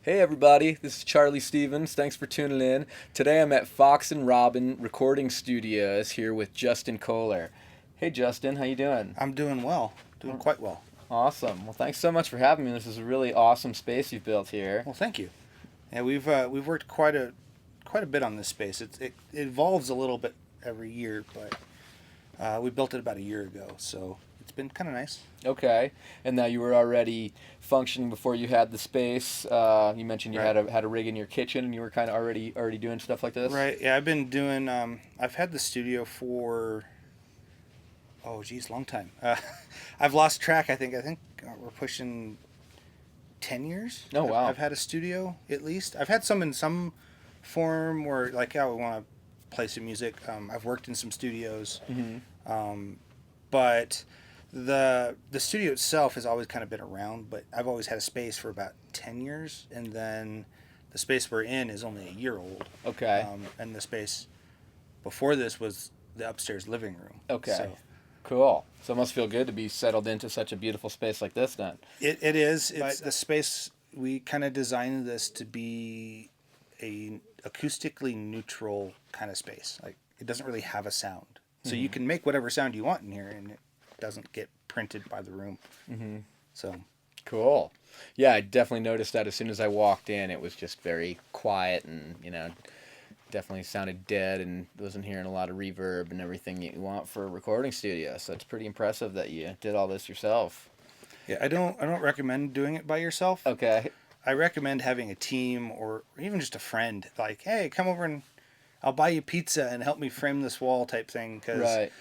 Hey everybody, this is Charlie Stevens. Thanks for tuning in. Today I'm at Fox and Robyn Recording Studios here with Justin Kohler. Hey Justin, how you doing? I'm doing well, doing quite well. Awesome. Well, thanks so much for having me. This is a really awesome space you've built here. Well, thank you. Yeah, we've worked quite a bit on this space. It evolves a little bit every year, but we built it about a year ago, so it's been kind of nice. Okay. And now you were already functioning before you had the space. You mentioned you Right. had a rig in your kitchen and you were kind of already doing stuff like this. Right. Yeah, I've been doing. I've had the studio for long time. I've lost track. I think we're pushing 10 years. Oh wow. I've had a studio at least. I've had some in some form where like yeah, we want to play some music. I've worked in some studios, Hmm. um, but the studio itself has always kind of been around. But I've always had a space for about 10 years, and then the space we're in is only a year old. Okay. And the space before this was the upstairs living room. Okay. So Cool. So it must feel good to be settled into such a beautiful space like this then. it is. It's the space we kind of designed this to be a acoustically neutral kind of space. Like it doesn't really have a sound, so you Hmm. can make whatever sound you want in here, and it doesn't get printed by the room. Hmm. So Cool. Yeah, I definitely noticed that as soon as I walked in, it was just very quiet and, definitely sounded dead and wasn't hearing a lot of reverb and everything you want for a recording studio. So it's pretty impressive that you did all this yourself. yeah, I don't recommend doing it by yourself. Okay. I recommend having a team or even just a friend. Like, hey, come over and I'll buy you pizza and help me frame this wall type thing because Right.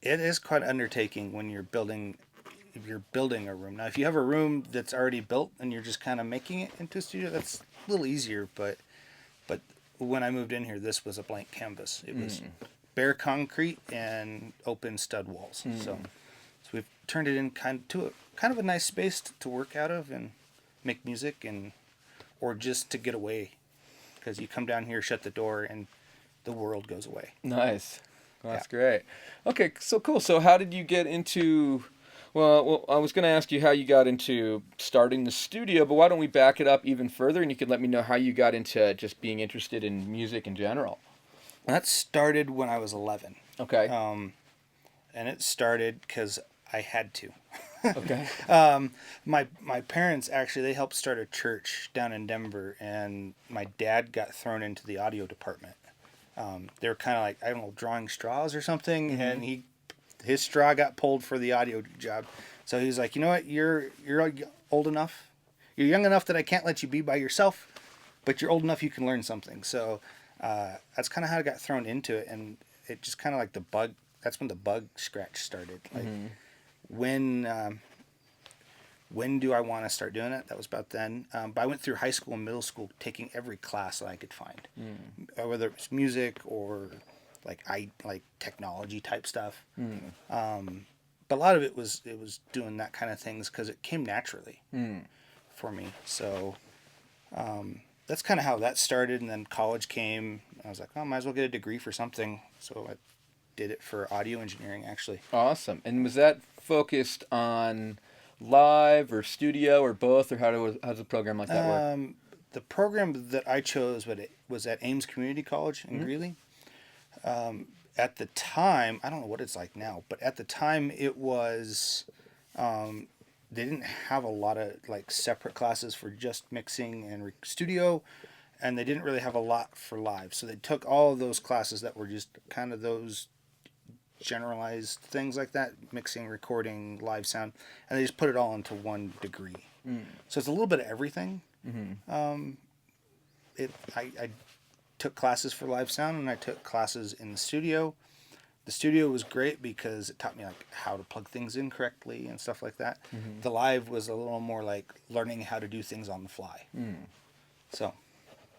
it is quite an undertaking when you're building if you're building a room. Now, if you have a room that's already built and you're just kind of making it into a studio, that's a little easier. But when I moved in here, this was a blank canvas. It was Mm. bare concrete and open stud walls. So Mm. we've turned it in kind of a nice space to work out of and make music and or just to get away because you come down here, shut the door, and the world goes away. Nice. Well, Yeah. that's great. Okay, so cool. So how did you get into well, I was going to ask you how you got into starting the studio, but why don't we back it up even further and you could let me know how you got into just being interested in music in general. That started when I was 11. Okay. Um, and it started because I had to. Okay. My parents actually they helped start a church down in Denver, and my dad got thrown into the audio department. They were kind of like I don't know drawing straws or something, Hmm. and his straw got pulled for the audio job. So he was like, you know what, you're old enough, you're young enough that I can't let you be by yourself, but you're old enough you can learn something. So that's kind of how I got thrown into it, and it just kind of like the bug. That's when the bug scratch started. Like Hmm. when when do I want to start doing it? That was about then. But I went through high school and middle school taking every class that I could find, Mm. whether it was music or like technology type stuff. Mm. But a lot of it was doing that kind of things because it came naturally Mm. for me. So that's kind of how that started. And then college came. I was like, oh, I might as well get a degree for something. So I did it for audio engineering actually. Awesome. And was that focused on live or studio or both, or how does a program like that work? Um, the program that I chose was at Ames Community College in Mm. Greeley. At the time, I don't know what it's like now, but at the time it was, they didn't have a lot of like separate classes for just mixing and studio, and they didn't really have a lot for live. So they took all of those classes that were just kind of those generalized things like that, mixing, recording, live sound, and they just put it all into one degree. Mm. So it's a little bit of everything. Hmm. Um, I took classes for live sound and I took classes in the studio. The studio was great because it taught me like how to plug things in correctly and stuff like that. Hmm. The live was a little more like learning how to do things on the fly. Mm. So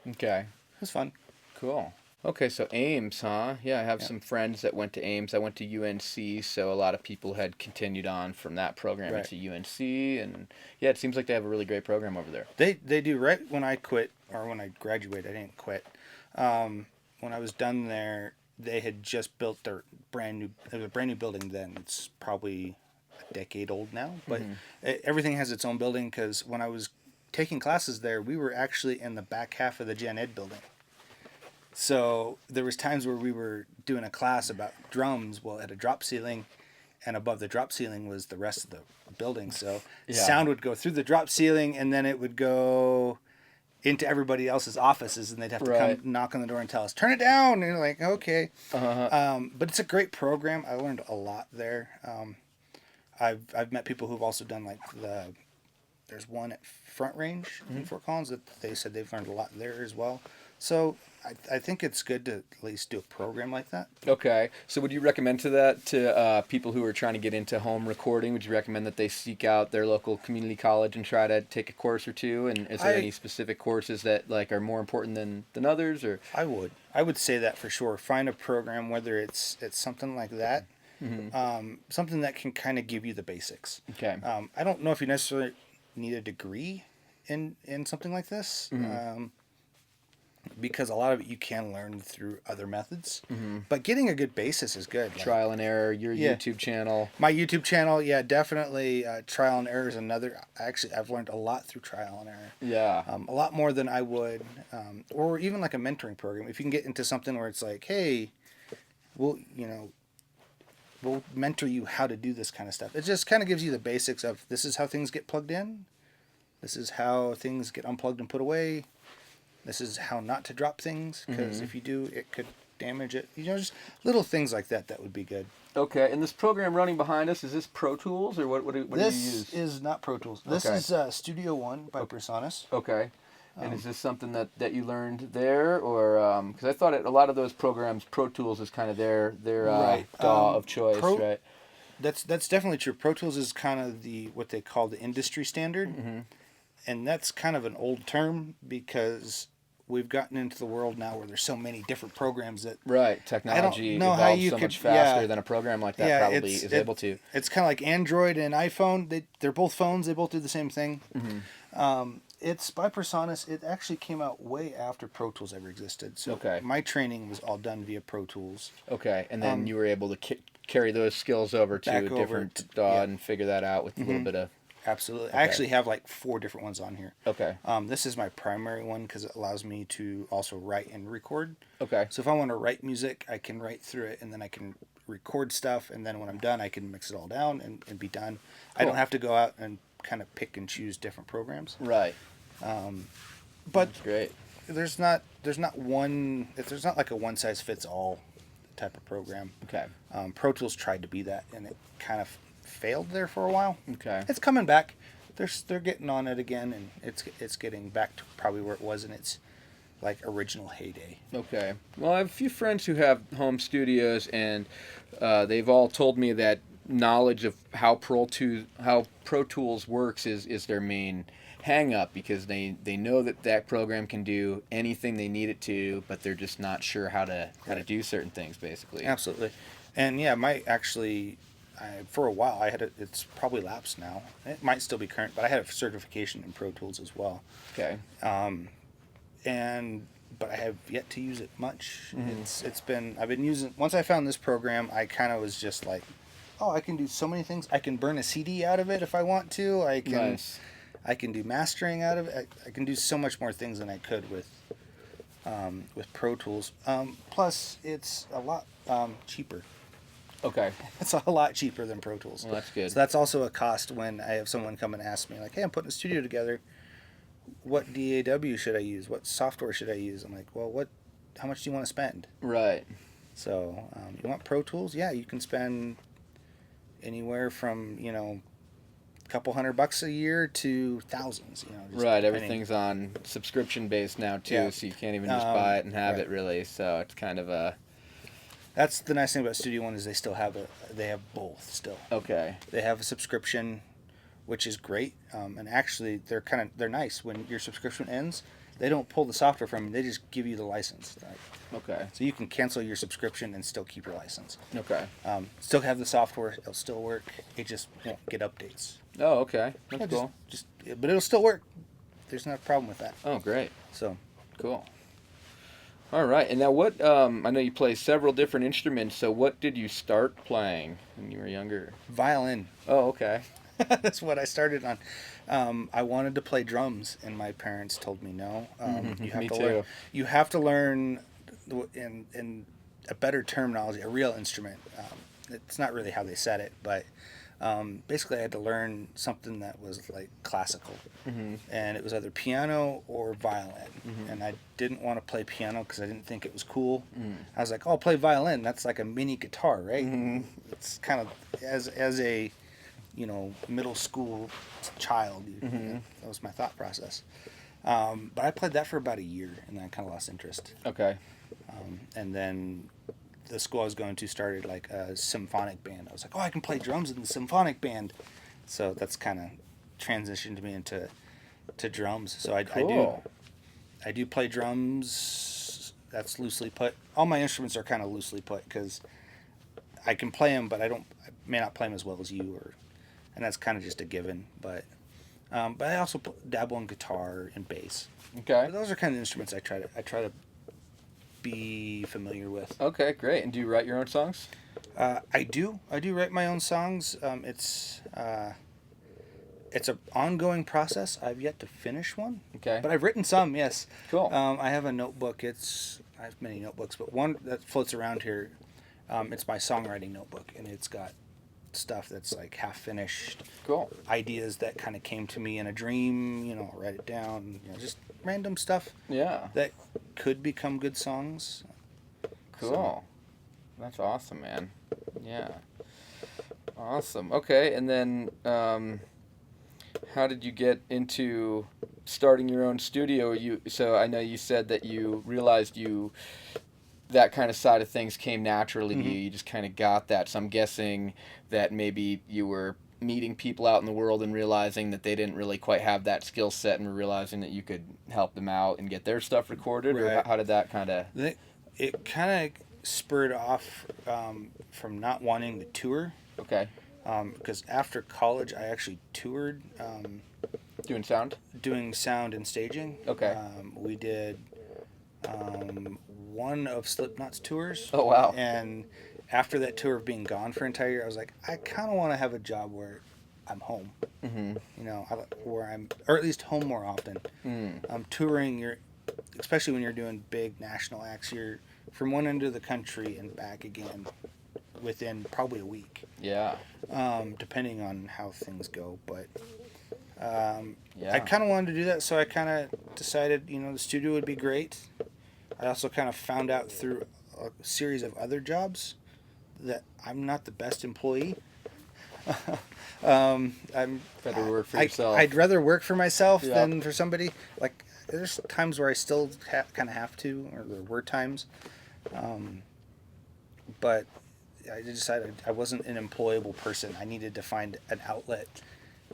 Okay. it was fun. Cool. Okay, so Ames, huh? Yeah, I have Yeah. some friends that went to Ames. I went to UNC, so a lot of people had continued on from that program Right. into UNC, and yeah, it seems like they have a really great program over there. They do right when I quit or when I graduated. I didn't quit. When I was done there, they had just built their brand new. It was a brand new building then. It's probably a decade old now, but Hmm. everything has its own building because when I was taking classes there, we were actually in the back half of the Gen Ed building. So there was times where we were doing a class about drums, well, at a drop ceiling, and above the drop ceiling was the rest of the building. So sound would go through the drop ceiling, and then it would go into everybody else's offices, and they'd have to come knock on the door and tell us, turn it down. And you're like, okay. But it's a great program. I learned a lot there. I've met people who've also done like there's one at Front Range in Fort Collins that they said they've learned a lot there as well. So I think it's good to at least do a program like that. Okay. So would you recommend to people who are trying to get into home recording, would you recommend that they seek out their local community college and try to take a course or two? And is there any specific courses that like are more important than others? Or I would say that for sure. Find a program, whether it's something like that, something that can kind of give you the basics. Okay. I don't know if you necessarily need a degree in something like this. Because a lot of it you can learn through other methods. But getting a good basis is good. Trial and error, your YouTube channel. My YouTube channel, yeah, definitely. Trial and error is another. Actually, I've learned a lot through trial and error. Yeah. A lot more than I would, or even like a mentoring program. If you can get into something where it's like, hey, we'll mentor you how to do this kind of stuff. It just kind of gives you the basics of this is how things get plugged in. This is how things get unplugged and put away. This is how not to drop things, because if you do, it could damage it. Just little things like that would be good. Okay, and this program running behind us, is this Pro Tools, or what do you use? This is not Pro Tools. This is Studio One by PreSonus. Okay. And is this something that you learned there, or because I thought a lot of those programs, Pro Tools is kind of their DAW of choice, right? That's definitely true. Pro Tools is kind of what they call the industry standard, and that's kind of an old term because we've gotten into the world now where there's so many different programs that technology evolves so much faster than a program like that probably is able to. It's kind of like Android and iPhone. They're both phones. They both do the same thing. It's by PreSonus. It actually came out way after Pro Tools ever existed. So my training was all done via Pro Tools. Okay, and then you were able to carry those skills over to a different DAW and figure that out with a little bit of... Absolutely. Okay. I actually have like 4 different ones on here. Okay. This is my primary one because it allows me to also write and record. Okay. So if I want to write music, I can write through it, and then I can record stuff, and then when I'm done, I can mix it all down and be done. Cool. I don't have to go out and kind of pick and choose different programs. Right. But that's great. There's not like a one size fits all type of program. Okay. Pro Tools tried to be that, and it kind of failed there for a while. Okay. It's coming back. They're getting on it again, and it's getting back to probably where it was in its like original heyday. Okay. Well, I have a few friends who have home studios, and they've all told me that knowledge of how Pro Tools works is their main hang up, because they know that program can do anything they need it to, but they're just not sure how to do certain things, basically. Absolutely. And yeah, for a while I had it's probably lapsed now. It might still be current, but I had a certification in Pro Tools as well. Okay. But I have yet to use it much. I've been using, once I found this program, I kind of was just like, oh, I can do so many things. I can burn a CD out of it if I want to. I can do mastering out of it. I can do so much more things than I could with Pro Tools. Plus, it's a lot cheaper. Okay. It's a lot cheaper than Pro Tools. Well, that's good. So that's also a cost when I have someone come and ask me, like, hey, I'm putting a studio together. What DAW should I use? What software should I use? I'm like, well, how much do you want to spend? Right. So you want Pro Tools? Yeah, you can spend anywhere from, a couple $100 a year to thousands. Right. Everything's on subscription based now too, so you can't even just buy it and have it really. So it's kind of a... That's the nice thing about Studio One is they have both still. Okay. They have a subscription, which is great, and actually they're nice. When your subscription ends, they don't pull the software from you; they just give you the license. Okay. So you can cancel your subscription and still keep your license. Okay. Still have the software; it'll still work. It just won't get updates. Oh, okay. That's cool. But it'll still work. There's not a problem with that. Oh, great. So cool. All right, and now what? I know you play several different instruments. So what did you start playing when you were younger? Violin. Oh, okay. That's what I started on. I wanted to play drums, and my parents told me no. You have Me to too. learn. You have to learn, in a better terminology, a real instrument. It's not really how they said it, but basically, I had to learn something that was like classical, and it was either piano or violin. And I didn't want to play piano because I didn't think it was cool. I was like, "Oh, I'll play violin. That's like a mini guitar, right?" It's kind of as a middle school child. That was my thought process. But I played that for about a year, and then I kind of lost interest. Okay. And then the school I was going to started like a symphonic band. I was like, oh, I can play drums in the symphonic band. So that's kind of transitioned me into drums. So Cool. I do play drums. That's loosely put. All my instruments are kind of loosely put because I can play them, but I may not play them as well as you, and that's kind of just a given. But I also dabble in guitar and bass. Okay. But those are kind of instruments I try to be familiar with. Okay, great. And do you write your own songs? I do write my own songs. It's an ongoing process. I've yet to finish one. Okay. But I've written some. Yes. Cool. I have a notebook. I have many notebooks, but one that floats around here. It's my songwriting notebook, and it's got stuff that's like half finished. Cool. Ideas that kind of came to me in a dream. I'll write it down. Just random stuff Yeah. that could become good songs. Cool. So, That's awesome, man. Yeah. Awesome. Okay, and then how did you get into starting your own studio? So I know you said that you realized that kind of side of things came naturally to you. You just kind of got that. So I'm guessing that maybe you were meeting people out in the world and realizing that they didn't really quite have that skill set, and realizing that you could help them out and get their stuff recorded. Or Right. how did that kind of... It kind of spurred off from not wanting to tour. Okay. Because after college, I actually toured Doing sound? doing sound and staging. Okay. We did one of Slipknot's tours. Oh, wow. And after that tour of being gone for an entire year, I was like, I kind of want to have a job where I'm home. Where I'm, or at least home more often. Touring, especially when you're doing big national acts, you're from one end of the country and back again within probably a week. Yeah. Depending on how things go. But Yeah. I kind of wanted to do that, so I kind of decided, the studio would be great. I also kind of found out through a series of other jobs that I'm not the best employee. I'm Better work for yourself. I'd rather work for myself Yeah. than for somebody. Like, there's times where I still kind of have to, or there were times. But I decided I wasn't an employable person. I needed to find an outlet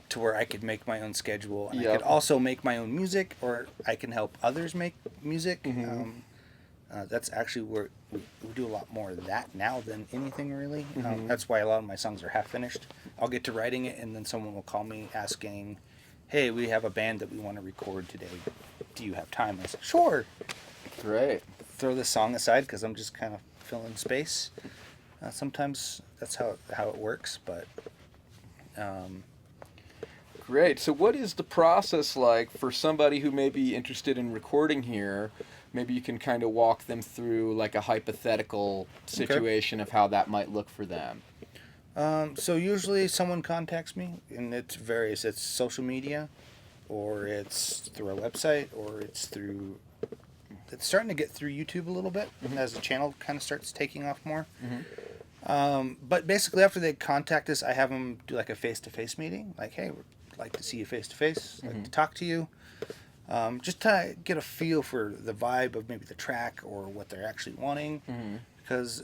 to where I could make my own schedule, and I Yep. could also make my own music, or I can help others make music. That's actually where we do a lot more of that now than anything really. That's why a lot of my songs are half finished. I'll get to writing it, and then someone will call me asking, hey, we have a band that we want to record today. Do you have time? I said, sure. Great. Throw the song aside because I'm just kind of filling space. Sometimes that's how it works, but Great. So what is the process like for somebody who may be interested in recording here? Maybe you can kind of walk them through like a hypothetical situation of how that might look for them. so usually someone contacts me, and it's various. It's social media, or it's through our website, or it's starting to get through YouTube a little bit as the channel kind of starts taking off more. But basically, after they contact us, I have them do like a face-to-face meeting. Like, hey, we'd like to see you face-to-face, like to talk to you. Just to get a feel for the vibe of maybe the track or what they're actually wanting. Because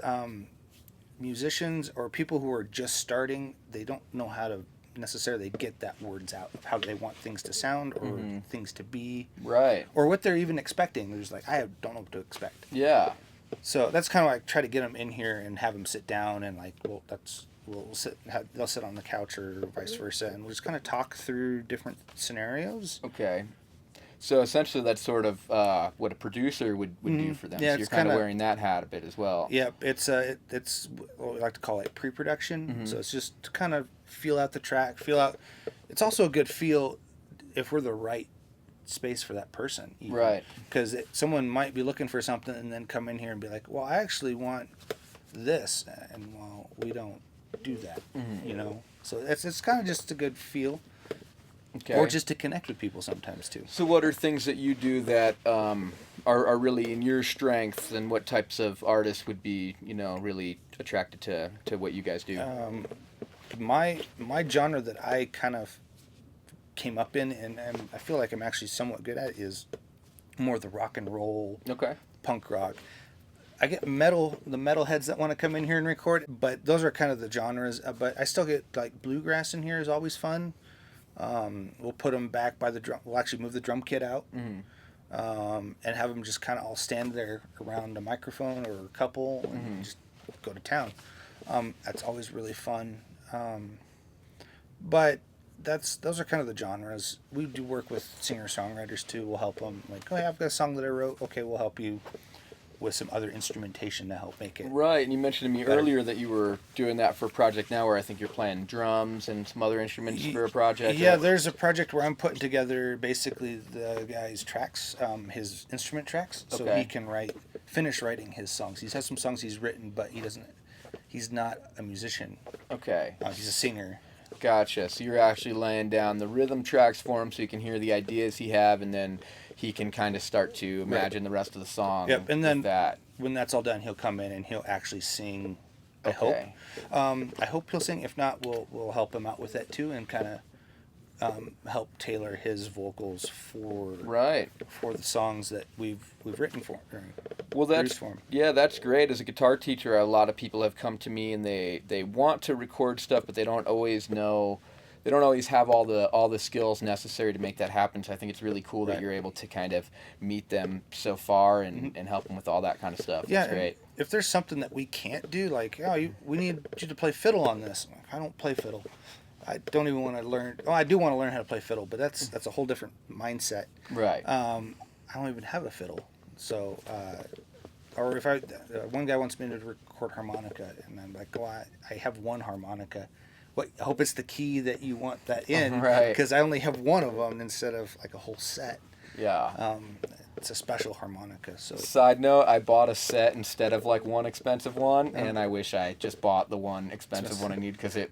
musicians or people who are just starting, they don't know how to necessarily get that words out of how they want things to sound or things to be. Right. Or what they're even expecting. There's like, don't know what to expect. Yeah. So that's kind of like try to get them in here and have them sit down and like, they'll sit on the couch or vice versa, and we'll just kind of talk through different scenarios. Okay. So essentially, that's sort of what a producer would do for them. Yeah, So it's you're kind of kinda wearing that hat a bit as well. Yep, it's what we like to call it pre-production. Mm-hmm. So it's just to kind of feel out the track, feel out. It's also a good feel if we're the right space for that person, even Right. because someone might be looking for something and then come in here and be like, "Well, I actually want this," and well, we don't do that, Mm-hmm. you know. So it's kind of just a good feel, Okay. or just to connect with people sometimes too. So what are things that you do that are really in your strength, and what types of artists would be, really attracted to what you guys do? My genre that I kind of came up in and I feel like I'm actually somewhat good at is more the rock and roll, Okay. punk rock. I get the metal heads that want to come in here and record, but those are kind of the genres. But I still get like bluegrass in here is always fun. We'll put them back by the drum. We'll actually move the drum kit out, Mm-hmm. and have them just kind of all stand there around a microphone or a couple and Mm-hmm. just go to town. That's always really fun. But those are kind of the genres. We do work with singer-songwriters too. We'll help them like, oh yeah, I've got a song that I wrote. Okay, we'll help you with some other instrumentation to help make it. Right, and you mentioned to me better. earlier that you were doing that for a project now, where I think you're playing drums and some other instruments for a project. Yeah, there's a project where I'm putting together basically the guy's tracks, his instrument tracks, so Okay. he can finish writing his songs. He has some songs he's written, but he's not a musician. Okay. He's a singer. Gotcha. So you're actually laying down the rhythm tracks for him, so you can hear the ideas he have, and then he can kind of start to imagine the rest of the song. Yep, and then with that. when that's all done, he'll come in and he'll actually sing. I Okay. hope. I hope he'll sing. If not, we'll help him out with that too, and kind of help tailor his vocals Right. for the songs that we've written for. Well, produced for him. that's great. As a guitar teacher, a lot of people have come to me and they want to record stuff, but they don't always know. They don't always have all the skills necessary to make that happen. So I think it's really cool that Right. you're able to kind of meet them so far and help them with all that kind of stuff. Yeah, That's great. if there's something that we can't do, like, we need you to play fiddle on this. I'm like, I don't play fiddle. I don't even want to learn. Oh, I do want to learn how to play fiddle, but that's a whole different mindset. Right. I don't even have a fiddle, so or if one guy wants me to record harmonica, and I'm like, I have one harmonica. What? I hope it's the key that you want that in, Right. because I only have one of them instead of like a whole set. Yeah. It's a special harmonica, so Side note, I bought a set instead of like one expensive one, and I wish I just bought the one expensive one I need, because it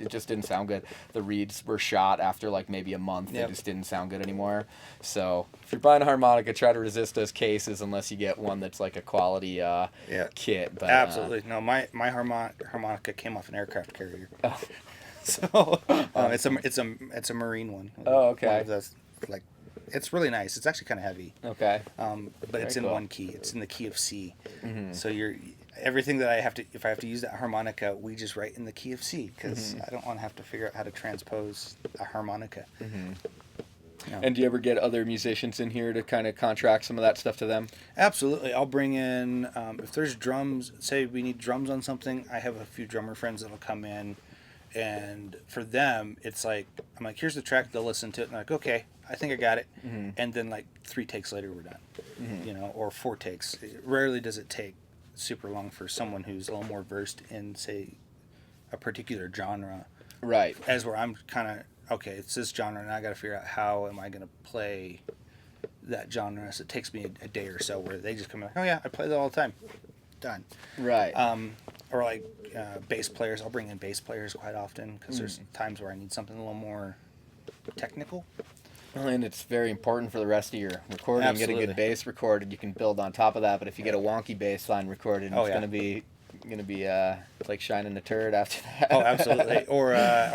just didn't sound good. The reeds were shot after like maybe a month. Yep. They just didn't sound good anymore. So if you're buying a harmonica, try to resist those cases unless you get one that's like a quality kit. But, absolutely no. My harmonica came off an aircraft carrier. Oh. So it's a marine one. Oh, okay. One of those, like, it's really nice. It's actually kind of heavy. Okay. But it's in cool. one key. It's in the key of C. Mm-hmm. So everything that if I have to use that harmonica, we just write in the key of C, because I don't want to have to figure out how to transpose a harmonica. Mm-hmm. No. And do you ever get other musicians in here to kind of contract some of that stuff to them? Absolutely. I'll bring in, if there's drums, say we need drums on something, I have a few drummer friends that'll come in, and for them, it's like, I'm like, here's the track, they'll listen to it, and they're like, okay, I think I got it. Mm-hmm. And then like 3 takes later, we're done. Mm-hmm. Or 4 takes. Rarely does it take super long for someone who's a little more versed in, say, a particular genre. Right. As where I'm kind of, okay, it's this genre, and I got to figure out how am I going to play that genre. So it takes me a day or so where they just come in like, oh yeah, I play that all the time. Done. Right. Or like bass players. I'll bring in bass players quite often, because there's times where I need something a little more technical. Well, and it's very important for the rest of your recording. Absolutely. Get a good bass recorded, you can build on top of that. But if you get a wonky bass line recorded, Oh, it's yeah. gonna be like shining a turd after that. Oh, absolutely. Or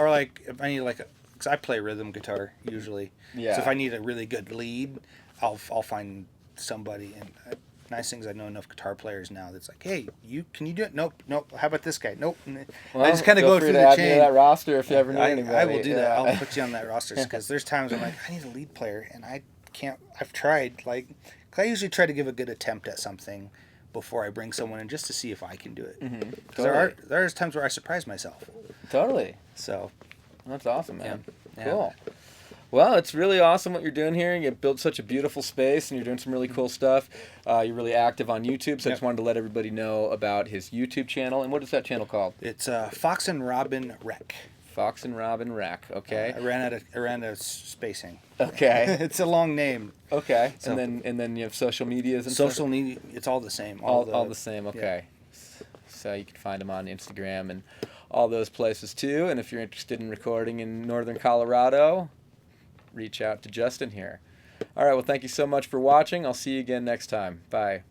like if I need because I play rhythm guitar usually. Yeah. So if I need a really good lead, I'll find somebody. And nice things, I know enough guitar players now that's like, hey, can you do it? Nope. How about this guy? Nope. And Well, I just kind of feel go free through to the add me to chain. that roster if you ever need anybody. I will do that. Yeah. I'll put you on that roster, because there's times I'm like, I need a lead player, and I can't. I've tried. Like, 'cause I usually try to give a good attempt at something before I bring someone in, just to see if I can do it. Mm-hmm. Because there's times where I surprise myself. Totally. So That's awesome, man. Yeah. Cool. Well, it's really awesome what you're doing here. You built such a beautiful space, and you're doing some really cool stuff. You're really active on YouTube, so I Yep. just wanted to let everybody know about his YouTube channel. And what is that channel called? It's Fox and Robyn Rec. Fox and Robyn Rack. Okay. I ran out of spacing. Okay. It's a long name. Okay. So- and then you have social medias and Social stuff? media, it's all the same. All the same. Okay. So you can find him on Instagram and all those places too. And if you're interested in recording in northern Colorado, reach out to Justin here. All right. Well, thank you so much for watching. I'll see you again next time. Bye.